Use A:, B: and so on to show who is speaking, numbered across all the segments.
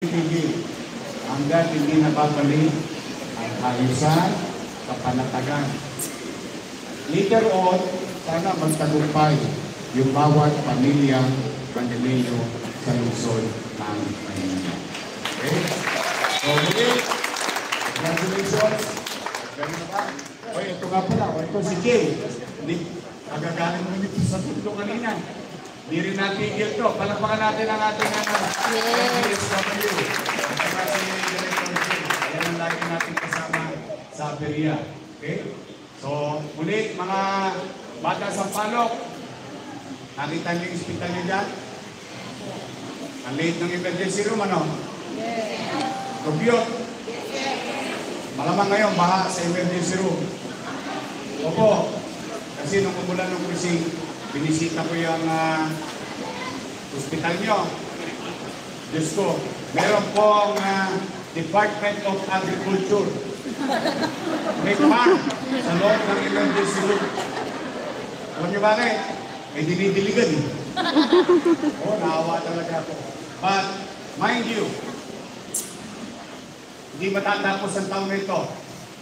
A: titigil hanggang hindi nababalik ang ayusan, kapanatagan. Later on, sana magtagumpay yung bawat pamilyang Manileno sa lungsod ng Maynila. Okay? So, muli, congratulations. Ganun ba? O, ito nga pala. O, ito si Jay. Magagaling mo nito sa tulo kanina. Hindi rin natigil to. Palakpakan natin ang ating SDSW. At saka si Director Jay. Ayan ang lagi natin kasama sa Aperia. Okay? So, muli, mga bata sa Palok, nakita niyo yung hospital niyo dyan? Ang late ng emergency room, ano? Dugyot. Malamang ngayon, baha sa emergency room. Opo. Kasi nung umulan ng kusing, binisita ko yung hospital nyo. Diyos ko, meron pong Department of Agriculture. May park sa loob ng emergency room. Alam nyo bakit? May dinidiligan eh. Oo, naawa talaga ako. But, mind you, hindi matatapos ang taon na ito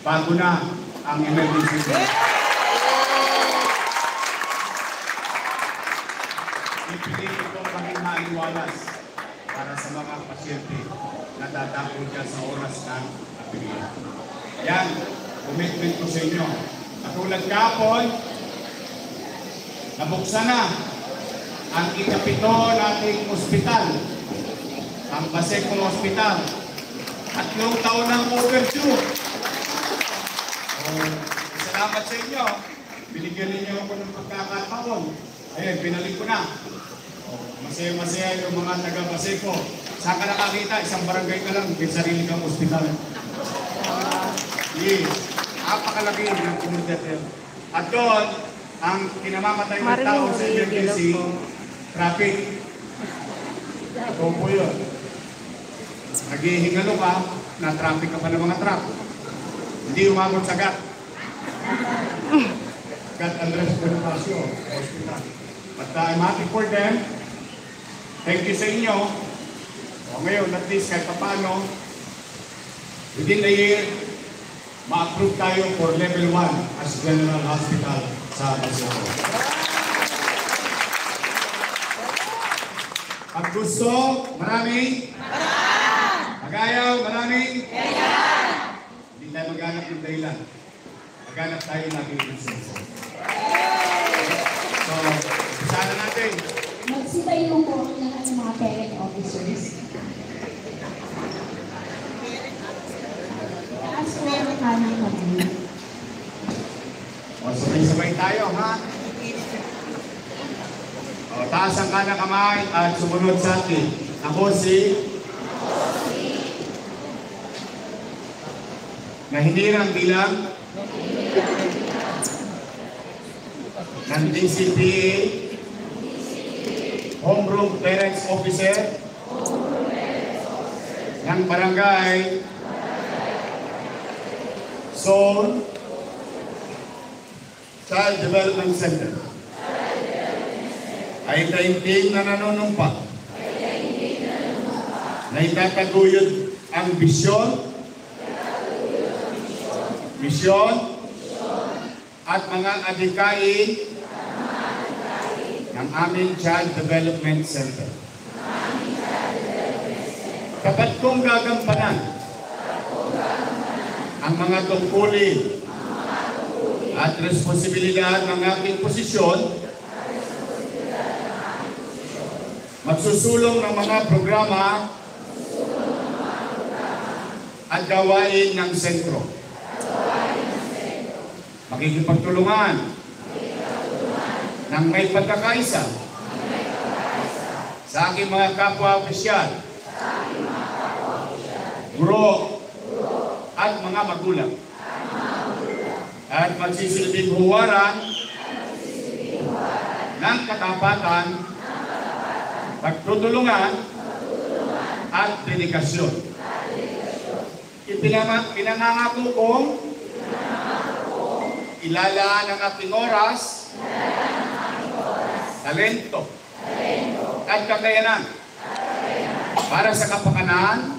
A: bago na ang emergency room. Ipilitin ko maging maaliwalas para sa mga pasyente na tatapos dyan sa oras ng Aperia. Yan, commitment ko sa inyo. Katulad kahapon, nabuksan na ang ikapito nating ospital, ang Baseco Hospital. 3 taon ng overdue. So, salamat sa inyo. Binigyan ninyo ako ng pagkakataon. Ayun, binalik ko na. Masaya-masaya yung mga taga-Baseco. Saan ka nakakita? Isang barangay ka lang, may sarili kang ospital. Yes. Napakalaki ng komunidad yun. At doon, ang kinamamatay ng tao sa emergency, traffic. Ito po yun. Naghihingalo ka, na-traffic ka pa ng mga truck. Hindi umabot sa GAT. GAT Andres Bonifacio Hospital. But I'm happy for them. Thank you sa inyo. O ngayon, at least kahit paano, within the year, ma-approve tayo for level 1 as General Hospital sa Baseco. Pag gusto, maraming mag-ayaw, maraming hindi tayo maghanap ng dahilan. Maghanap tayo lagi ng senso. So, sana natin.
B: Magsitayo po ang lahat ng mga parent officers. Taas po ang kanang kamay.
A: O, sabay-sabay tayo, ha? O, taas ang kanang kamay at sumunod sa atin. Ako si na hinirang bilang ng DCPA Homeroom Parents Officer ng Barangay Zone Child Development Center ay tainting na nanunumpa na itataguyod ang misyon at mga adhikain ng aming Child Development Center. Tapat kong gagampanan ang mga tungkulin at responsibilidad ng aking posisyon, magsusulong ng mga programa at gawain ng sentro. Makikipagtulungan ng may pagkakaisa sa aking mga kapwa-opisyal, guro, at mga magulang. At magsisilbing huwaran ng katapatan, pagtutulungan, at dedikasyon. Pinangangako kong ilalaan ang aking oras, talento, at kakayanan para sa kapakanan